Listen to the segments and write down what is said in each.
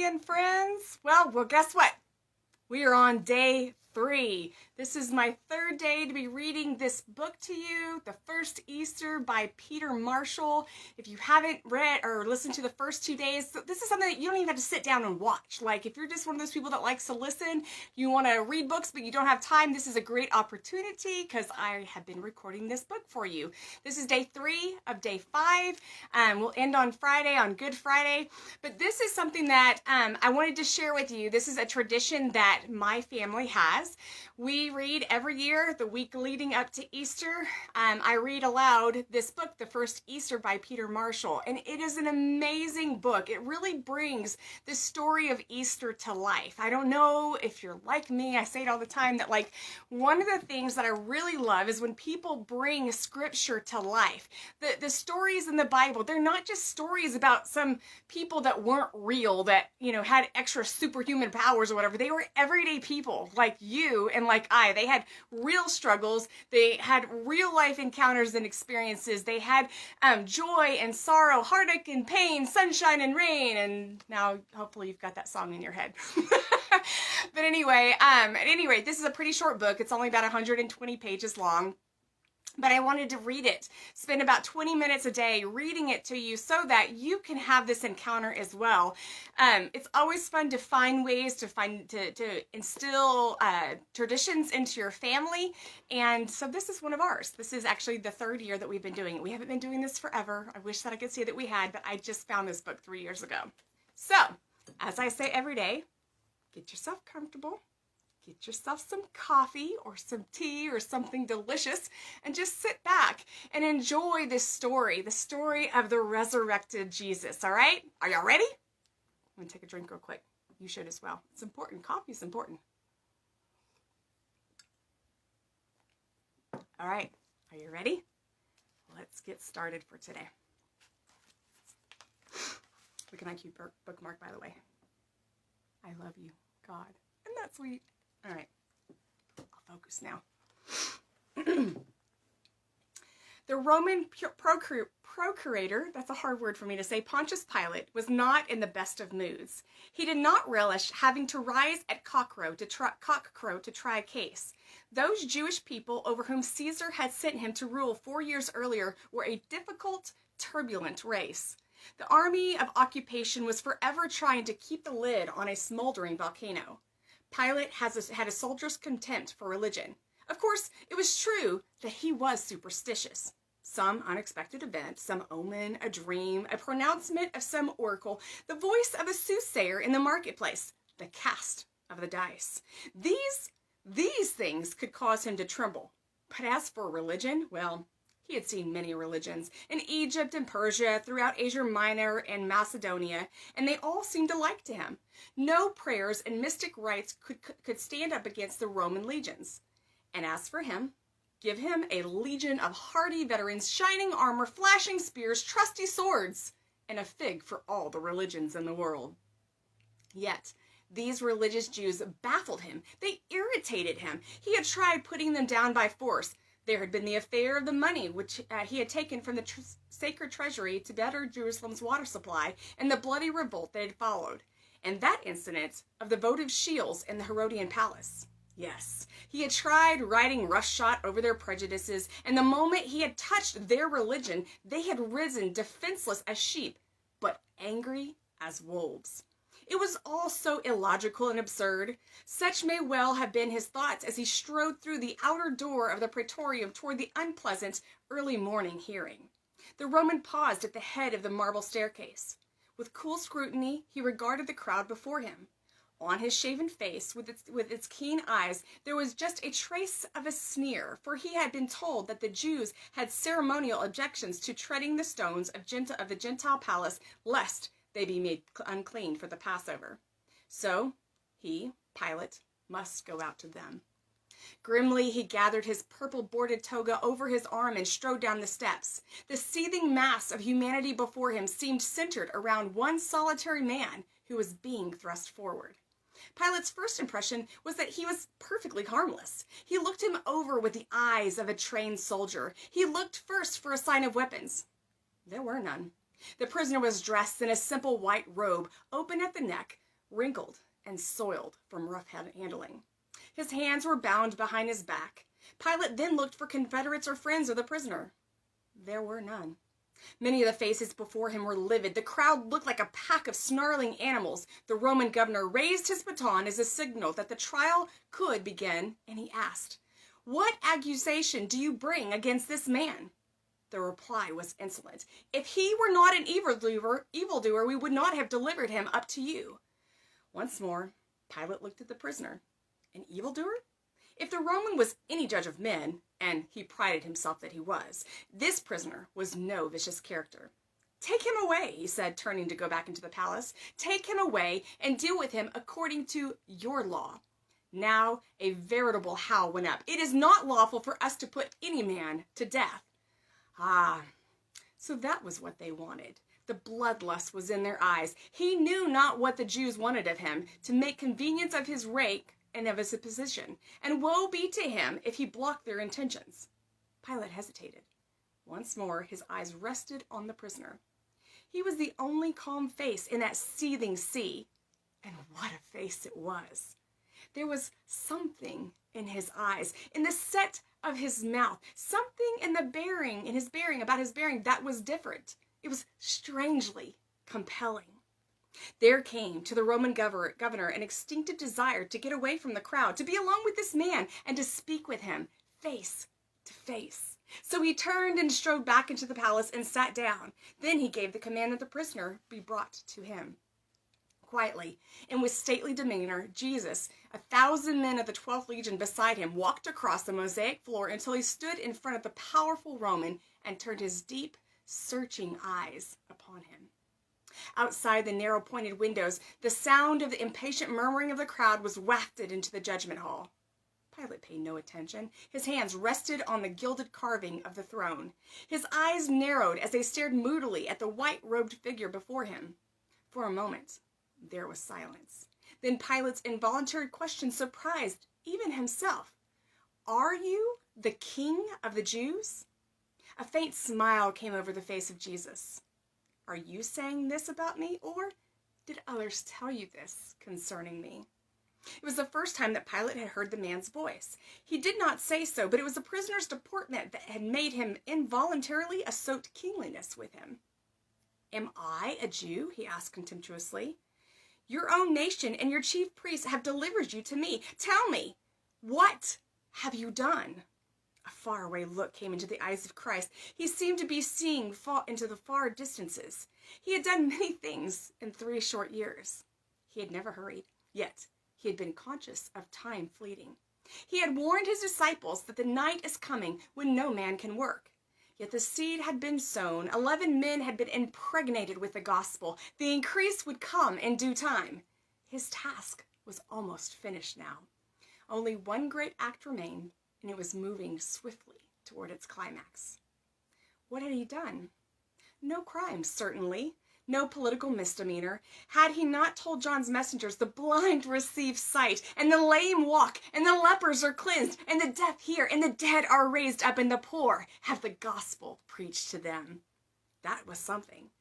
again, friends. Well, guess what? We are on day 3. This is my 3rd day to be reading this book to you, The First Easter by Peter Marshall. If you haven't read or listened to the first 2 days, this is something that you don't even have to sit down and watch. Like, if you're just one of those people that likes to listen, you want to read books but you don't have time, this is a great opportunity because I have been recording this book for you. This is day 3 of day 5. We'll end on Friday, on Good Friday. But this is something that I wanted to share with you. This is a tradition that my family has. We read every year, the week leading up to Easter. I read aloud this book, The First Easter by Peter Marshall, and it is an amazing book. It really brings the story of Easter to life. I don't know if you're like me. I say it all the time that, like, one of the things that I really love is when people bring scripture to life. The stories in the Bible, they're not just stories about some people that weren't real, that, you know, had extra superhuman powers or whatever. They were everyday people like you and like I. They had real struggles. They had real life encounters and experiences. They had joy and sorrow, heartache and pain, sunshine and rain. And now hopefully you've got that song in your head. But anyway, at any rate, this is a pretty short book. It's only about 120 pages long. But I wanted to read it, spend about 20 minutes a day reading it to you so that you can have this encounter as well. It's always fun to find ways to instill traditions into your family. And so this is one of ours. This is actually the 3rd year that we've been doing it. We haven't been doing this forever. I wish that I could say that we had, but I just found this book 3 years ago. So, as I say every day, get yourself comfortable. Get yourself some coffee or some tea or something delicious and just sit back and enjoy this story, the story of the resurrected Jesus, all right? Are y'all ready? I'm going to take a drink real quick. You should as well. It's important. Coffee is important. All right. Are you ready? Let's get started for today. Look at my cute bookmark, by the way. I love you, God. Isn't that sweet? All right, I'll focus now. The Roman procurator, that's a hard word for me to say, Pontius Pilate, was not in the best of moods. He did not relish having to rise at cockcrow to try a case. Those Jewish people over whom Caesar had sent him to rule 4 years earlier were a difficult, turbulent race. The army of occupation was forever trying to keep the lid on a smoldering volcano. Pilate had a soldier's contempt for religion. Of course, it was true that he was superstitious. Some unexpected event, some omen, a dream, a pronouncement of some oracle, the voice of a soothsayer in the marketplace, the cast of the dice. These things could cause him to tremble. But as for religion, well, he had seen many religions in Egypt and Persia, throughout Asia Minor and Macedonia, and they all seemed alike to him. No prayers and mystic rites could stand up against the Roman legions. And as for him, give him a legion of hardy veterans, shining armor, flashing spears, trusty swords, and a fig for all the religions in the world. Yet, these religious Jews baffled him. They irritated him. He had tried putting them down by force. There had been the affair of the money which he had taken from the sacred treasury to better Jerusalem's water supply, and the bloody revolt that had followed, and that incident of the votive shields in the Herodian palace. Yes, he had tried riding roughshod over their prejudices, and the moment he had touched their religion, they had risen defenseless as sheep, but angry as wolves. It was all so illogical and absurd. Such may well have been his thoughts as he strode through the outer door of the praetorium toward the unpleasant early morning hearing. The Roman paused at the head of the marble staircase. With cool scrutiny, he regarded the crowd before him. On his shaven face, with its keen eyes, there was just a trace of a sneer, for he had been told that the Jews had ceremonial objections to treading the stones of the Gentile palace, lest they be made unclean for the Passover. So he, Pilate, must go out to them. Grimly he gathered his purple-bordered toga over his arm and strode down the steps. The seething mass of humanity before him seemed centered around one solitary man who was being thrust forward. Pilate's first impression was that he was perfectly harmless. He looked him over with the eyes of a trained soldier. He looked first for a sign of weapons. There were none. The prisoner was dressed in a simple white robe, open at the neck, wrinkled and soiled from rough handling. His hands were bound behind his back. Pilate then looked for confederates or friends of the prisoner. There were none. Many of the faces before him were livid. The crowd looked like a pack of snarling animals. The Roman governor raised his baton as a signal that the trial could begin, and he asked, "What accusation do you bring against this man?" The reply was insolent. "If he were not an evildoer, we would not have delivered him up to you." Once more, Pilate looked at the prisoner. An evildoer? If the Roman was any judge of men, and he prided himself that he was, this prisoner was no vicious character. "Take him away," he said, turning to go back into the palace. "Take him away and deal with him according to your law." Now a veritable howl went up. "It is not lawful for us to put any man to death." Ah, so that was what they wanted. The bloodlust was in their eyes. He knew not what the Jews wanted of him, to make convenience of his rank and of his position, and woe be to him if he blocked their intentions. Pilate hesitated. Once more his eyes rested on the prisoner. He was the only calm face in that seething sea, and what a face it was! There was something in his eyes, in the set of his mouth, something in his bearing that was different. It was strangely compelling. There came to the Roman governor an instinctive desire to get away from the crowd, to be alone with this man, and to speak with him face to face. So he turned and strode back into the palace and sat down. Then he gave the command that the prisoner be brought to him. Quietly and with stately demeanor, Jesus, 1,000 men of the 12th Legion beside him, walked across the mosaic floor until he stood in front of the powerful Roman and turned his deep, searching eyes upon him. Outside the narrow pointed windows, the sound of the impatient murmuring of the crowd was wafted into the judgment hall. Pilate paid no attention. His hands rested on the gilded carving of the throne. His eyes narrowed as they stared moodily at the white-robed figure before him. For a moment, there was silence. Then Pilate's involuntary question surprised even himself. "Are you the King of the Jews?" A faint smile came over the face of Jesus. "Are you saying this about me, or did others tell you this concerning me?" It was the first time that Pilate had heard the man's voice. He did not say so, but it was the prisoner's deportment that had made him involuntarily associate kingliness with him. "Am I a Jew?" he asked contemptuously. "Your own nation and your chief priests have delivered you to me. Tell me, what have you done?" A faraway look came into the eyes of Christ. He seemed to be seeing into the far distances. He had done many things in 3 short years. He had never hurried, yet he had been conscious of time fleeting. He had warned his disciples that the night is coming when no man can work. Yet the seed had been sown. 11 men had been impregnated with the gospel. The increase would come in due time. His task was almost finished now. Only one great act remained, and it was moving swiftly toward its climax. What had he done? No crime, certainly. No political misdemeanor. Had he not told John's messengers, "The blind receive sight, and the lame walk, and the lepers are cleansed, and the deaf hear, and the dead are raised up, and the poor have the gospel preached to them"? That was something.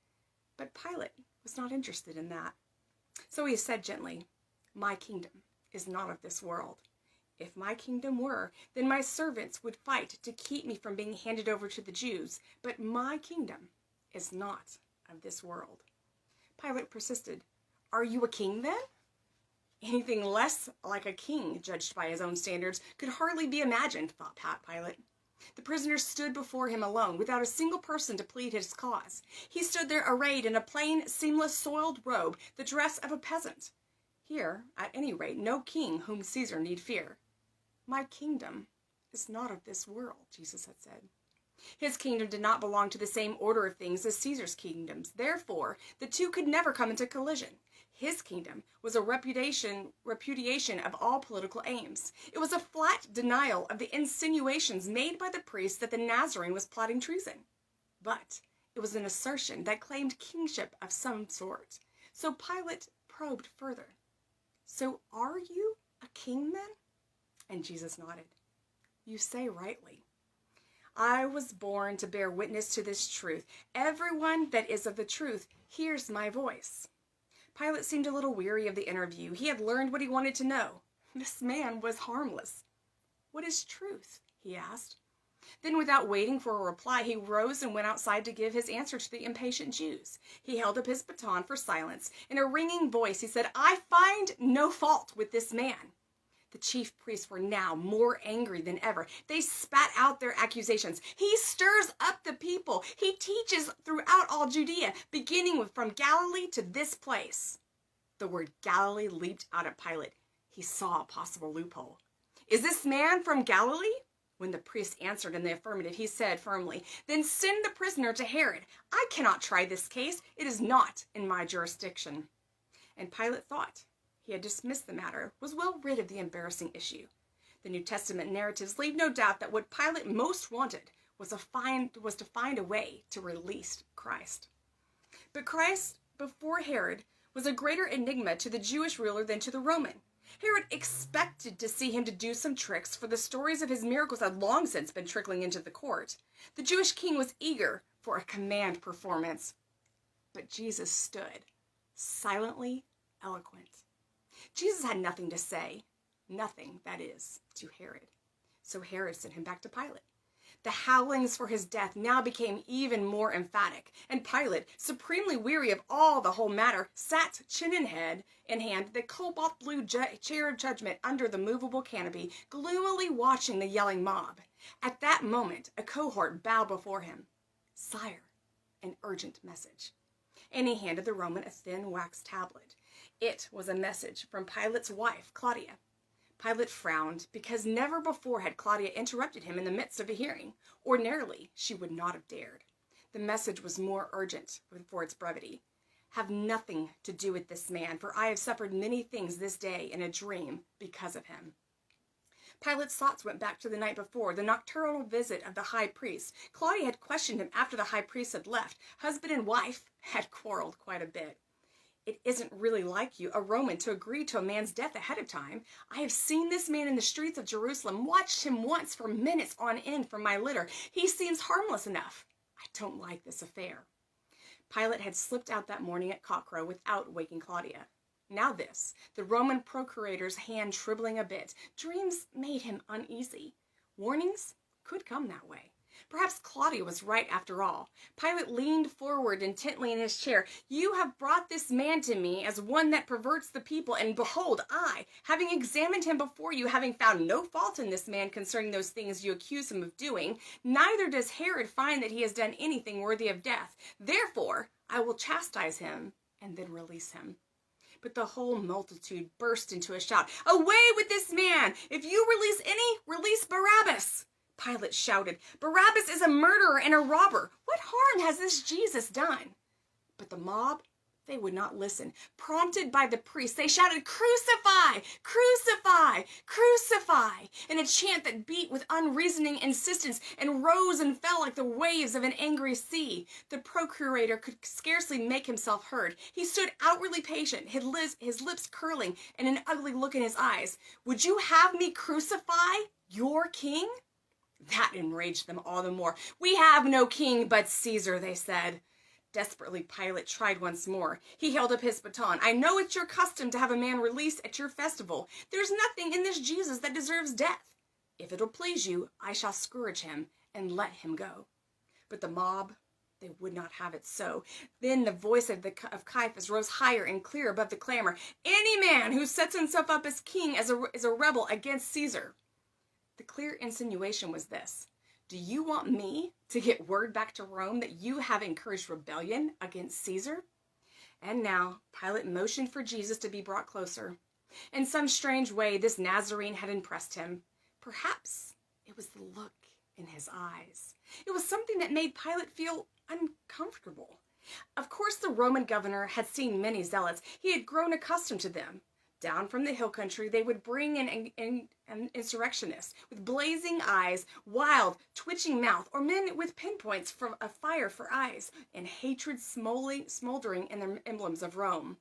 But Pilate was not interested in that. So he said gently, "My kingdom is not of this world. If my kingdom were, then my servants would fight to keep me from being handed over to the Jews. But my kingdom is not of this world." Pilate persisted. "Are you a king then?" Anything less like a king, judged by his own standards, could hardly be imagined, thought Pilate. The prisoner stood before him alone, without a single person to plead his cause. He stood there arrayed in a plain, seamless, soiled robe, the dress of a peasant. Here, at any rate, no king whom Caesar need fear. "My kingdom is not of this world," Jesus had said. His kingdom did not belong to the same order of things as Caesar's kingdoms. Therefore, the two could never come into collision. His kingdom was a repudiation of all political aims. It was a flat denial of the insinuations made by the priest that the Nazarene was plotting treason. But it was an assertion that claimed kingship of some sort. So Pilate probed further. "So are you a king then?" And Jesus nodded. "You say rightly. I was born to bear witness to this truth. Everyone that is of the truth hears my voice." Pilate seemed a little weary of the interview. He had learned what he wanted to know. This man was harmless. "What is truth?" he asked. Then, without waiting for a reply, he rose and went outside to give his answer to the impatient Jews. He held up his baton for silence. In a ringing voice, he said, "I find no fault with this man." The chief priests were now more angry than ever. They spat out their accusations. "He stirs up the people. He teaches throughout all Judea, beginning from Galilee to this place." The word Galilee leaped out at Pilate. He saw a possible loophole. "Is this man from Galilee?" When the priest answered in the affirmative, he said firmly, "Then send the prisoner to Herod. I cannot try this case. It is not in my jurisdiction." And Pilate thought he had dismissed the matter, was well rid of the embarrassing issue. The New Testament narratives leave no doubt that what Pilate most wanted was to find a way to release Christ. But Christ, before Herod, was a greater enigma to the Jewish ruler than to the Roman. Herod expected to see him to do some tricks, for the stories of his miracles had long since been trickling into the court. The Jewish king was eager for a command performance. But Jesus stood, silently eloquent. Jesus had nothing to say, nothing, that is, to Herod. So Herod sent him back to Pilate. The howlings for his death now became even more emphatic, and Pilate, supremely weary of all the whole matter, sat chin in hand, the cobalt blue chair of judgment under the movable canopy, gloomily watching the yelling mob. At that moment, a cohort bowed before him. "Sire, an urgent message." And he handed the Roman a thin wax tablet. It was a message from Pilate's wife, Claudia. Pilate frowned, because never before had Claudia interrupted him in the midst of a hearing. Ordinarily, she would not have dared. The message was more urgent for its brevity. "Have nothing to do with this man, for I have suffered many things this day in a dream because of him." Pilate's thoughts went back to the night before, the nocturnal visit of the high priest. Claudia had questioned him after the high priest had left. Husband and wife had quarreled quite a bit. "It isn't really like you, a Roman, to agree to a man's death ahead of time. I have seen this man in the streets of Jerusalem, watched him once for minutes on end from my litter. He seems harmless enough. I don't like this affair." Pilate had slipped out that morning at cockcrow without waking Claudia. Now this, the Roman procurator's hand trembling a bit. Dreams made him uneasy. Warnings could come that way. Perhaps Claudia was right after all. Pilate leaned forward intently in his chair. "You have brought this man to me as one that perverts the people, and behold, I, having examined him before you, having found no fault in this man concerning those things you accuse him of doing, neither does Herod find that he has done anything worthy of death. Therefore, I will chastise him and then release him." But the whole multitude burst into a shout. "Away with this man! If you release any, release Barabbas!" Pilate shouted, "Barabbas is a murderer and a robber. What harm has this Jesus done?" But the mob, they would not listen. Prompted by the priests, they shouted, "Crucify! Crucify! Crucify!" in a chant that beat with unreasoning insistence and rose and fell like the waves of an angry sea. The procurator could scarcely make himself heard. He stood outwardly patient, his lips curling and an ugly look in his eyes. "Would you have me crucify your king?" That enraged them all the more. "We have no king but Caesar," they said. Desperately, Pilate tried once more. He held up his baton. "I know it's your custom to have a man released at your festival. There's nothing in this Jesus that deserves death. If it'll please you, I shall scourge him and let him go." But the mob, they would not have it so. Then the voice of Caiaphas rose higher and clearer above the clamor. "Any man who sets himself up as king is a rebel against Caesar." The clear insinuation was this: do you want me to get word back to Rome that you have encouraged rebellion against Caesar? And now Pilate motioned for Jesus to be brought closer. In some strange way, this Nazarene had impressed him. Perhaps it was the look in his eyes. It was something that made Pilate feel uncomfortable. Of course, the Roman governor had seen many zealots. He had grown accustomed to them. Down from the hill country, they would bring in insurrectionists with blazing eyes, wild, twitching mouth, or men with pinpoints from a fire for eyes, and hatred smoldering in the emblems of Rome.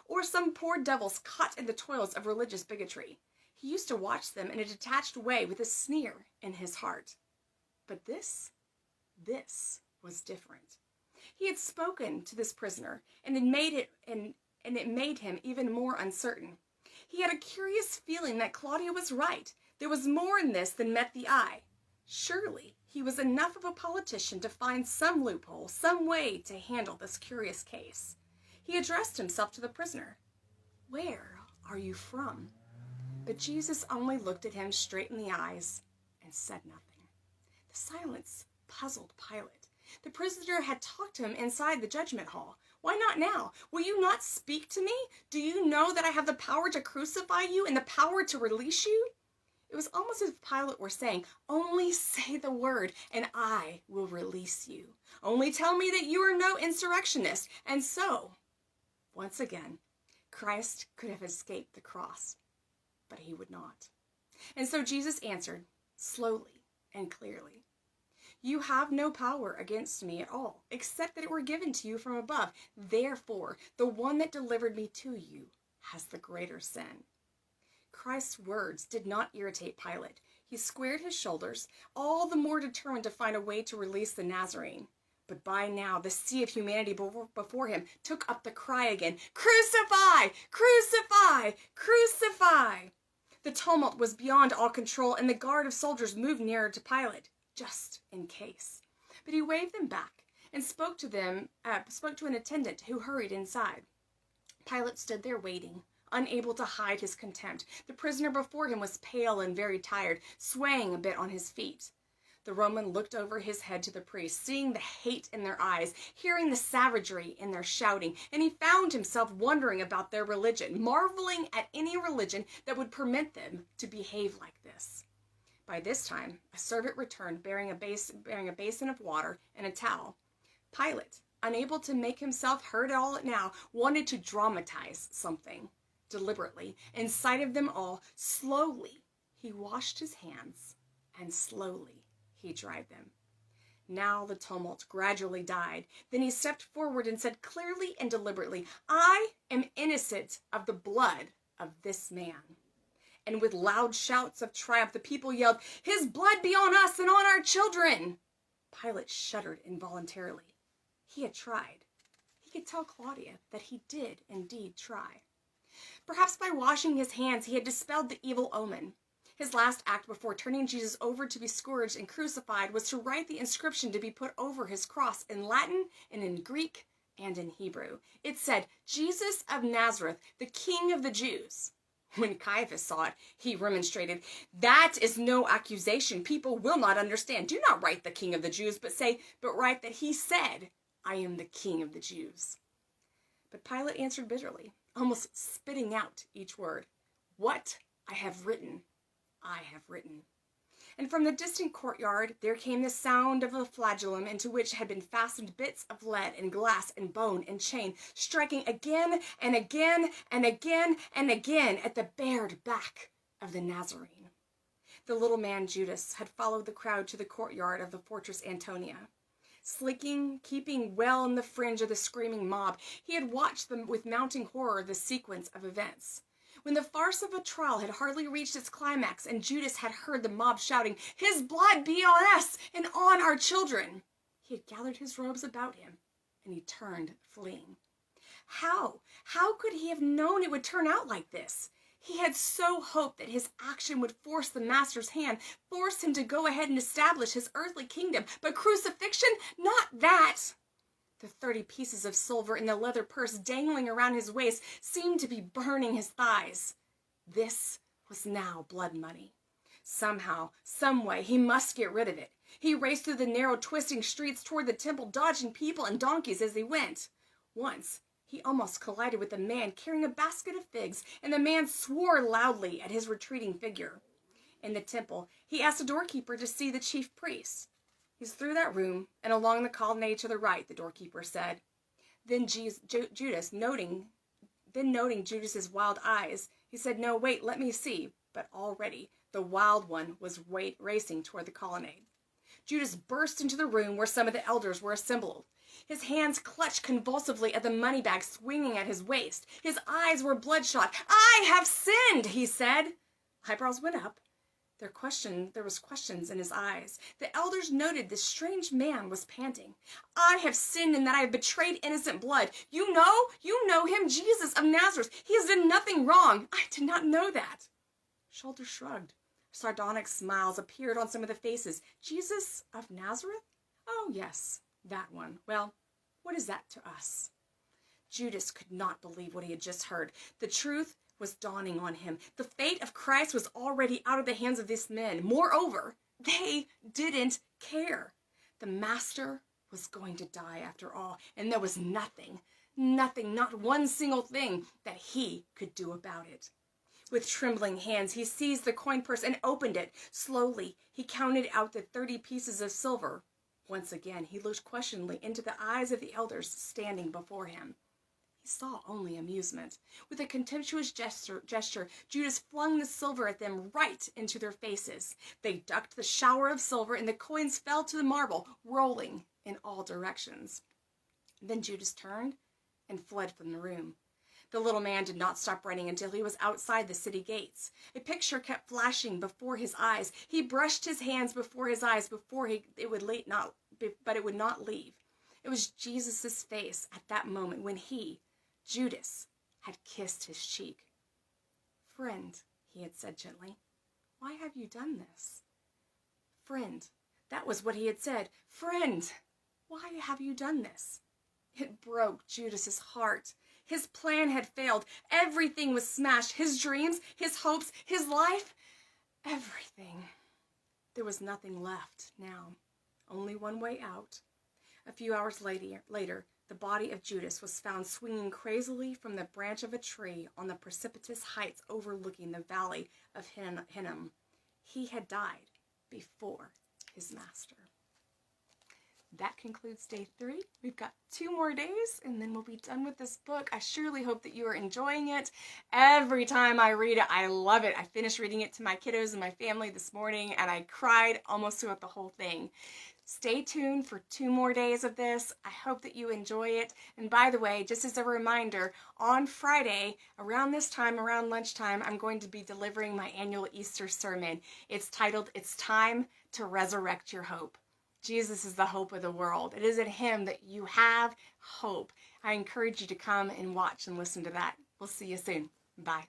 Or some poor devils caught in the toils of religious bigotry. He used to watch them in a detached way with a sneer in his heart. But this was different. He had spoken to this prisoner and had and it made him even more uncertain. He had a curious feeling that Claudia was right. There was more in this than met the eye. Surely he was enough of a politician to find some loophole, some way to handle this curious case. He addressed himself to the prisoner. "Where are you from?" But Jesus only looked at him straight in the eyes and said nothing. The silence puzzled Pilate. The prisoner had talked to him inside the judgment hall. Why not now? Will you not speak to me? Do you know that I have the power to crucify you and the power to release you? It was almost as if Pilate were saying, only say the word and I will release you. Only tell me that you are no insurrectionist. And so, once again, Christ could have escaped the cross, but he would not. And so Jesus answered slowly and clearly, "You have no power against me at all, except that it were given to you from above. Therefore, the one that delivered me to you has the greater sin." Christ's words did not irritate Pilate. He squared his shoulders, all the more determined to find a way to release the Nazarene. But by now, the sea of humanity before him took up the cry again, "Crucify! Crucify! Crucify!" The tumult was beyond all control, and the guard of soldiers moved nearer to Pilate, just in case. But he waved them back and spoke to an attendant who hurried inside. Pilate stood there waiting, unable to hide his contempt. The prisoner before him was pale and very tired, swaying a bit on his feet. The Roman looked over his head to the priest, seeing the hate in their eyes, hearing the savagery in their shouting, and he found himself wondering about their religion, marveling at any religion that would permit them to behave like this. By this time, a servant returned bearing a basin of water and a towel. Pilate, unable to make himself heard at all now, wanted to dramatize something. Deliberately, in sight of them all, slowly, he washed his hands, and slowly he dried them. Now the tumult gradually died. Then he stepped forward and said clearly and deliberately, "I am innocent of the blood of this man." And with loud shouts of triumph, the people yelled, "His blood be on us and on our children!" Pilate shuddered involuntarily. He had tried. He could tell Claudia that he did indeed try. Perhaps by washing his hands, he had dispelled the evil omen. His last act before turning Jesus over to be scourged and crucified was to write the inscription to be put over his cross in Latin and in Greek and in Hebrew. It said, "Jesus of Nazareth, the King of the Jews." When Caiaphas saw it, he remonstrated, "That is no accusation. People will not understand. Do not write the King of the Jews, but write that he said, 'I am the King of the Jews.'" But Pilate answered bitterly, almost spitting out each word, "What I have written, I have written." And from the distant courtyard there came the sound of a flagellum into which had been fastened bits of lead and glass and bone and chain, striking again and again and again and again at the bared back of the Nazarene. The little man Judas had followed the crowd to the courtyard of the fortress Antonia. Keeping well in the fringe of the screaming mob, he had watched them with mounting horror the sequence of events. When the farce of a trial had hardly reached its climax and Judas had heard the mob shouting, "His blood be on us and on our children," he had gathered his robes about him and he turned fleeing. How could he have known it would turn out like this? He had so hoped that his action would force the master's hand, force him to go ahead and establish his earthly kingdom. But crucifixion? Not that! The 30 pieces of silver in the leather purse dangling around his waist seemed to be burning his thighs. This was now blood money. Somehow, some way, he must get rid of it. He raced through the narrow, twisting streets toward the temple, dodging people and donkeys as he went. Once, he almost collided with a man carrying a basket of figs, and the man swore loudly at his retreating figure. In the temple, he asked a doorkeeper to see the chief priest. "He's through that room and along the colonnade to the right," the doorkeeper said. Then Judas, noting Judas's wild eyes, he said, "No, wait, let me see." But already the wild one was racing toward the colonnade. Judas burst into the room where some of the elders were assembled. His hands clutched convulsively at the money bag swinging at his waist. His eyes were bloodshot. "I have sinned," he said. Eyebrows went up. There was questions in his eyes. The elders noted this strange man was panting. I have sinned in that I have betrayed innocent blood. You know him, Jesus of Nazareth. He has done nothing wrong. I did not know that. Shoulders shrugged. Sardonic smiles appeared on some of the faces. Jesus of Nazareth? Oh, yes, that one. Well, what is that to us? Judas could not believe what he had just heard. The truth was dawning on him. The fate of Christ was already out of the hands of these men. Moreover, they didn't care. The master was going to die after all, and there was nothing, not one single thing that he could do about it. With trembling hands, he seized the coin purse and opened it. Slowly, he counted out the 30 pieces of silver. Once again, he looked questioningly into the eyes of the elders standing before him. He saw only amusement. With a contemptuous gesture, Judas flung the silver at them right into their faces. They ducked the shower of silver, and the coins fell to the marble, rolling in all directions. Then Judas turned and fled from the room. The little man did not stop running until he was outside the city gates. A picture kept flashing before his eyes. He brushed his hands before his eyes but it would not leave. It was Jesus' face at that moment when he, Judas, had kissed his cheek. Friend, he had said gently, why have you done this? Friend, that was what he had said. Friend, why have you done this? It broke Judas's heart. His plan had failed. Everything was smashed. His dreams, his hopes, his life, everything. There was nothing left now. Only one way out. A few hours later, the body of Judas was found swinging crazily from the branch of a tree on the precipitous heights overlooking the valley of Hinnom. He had died before his master. That concludes day 3. We've got 2 more days and then we'll be done with this book. I surely hope that you are enjoying it. Every time I read it, I love it. I finished reading it to my kiddos and my family this morning and I cried almost throughout the whole thing. Stay tuned for 2 more days of this. I hope that you enjoy it. And by the way, just as a reminder, on Friday, around this time, around lunchtime, I'm going to be delivering my annual Easter sermon. It's titled, It's Time to Resurrect Your Hope. Jesus is the hope of the world. It is in him that you have hope. I encourage you to come and watch and listen to that. We'll see you soon. Bye.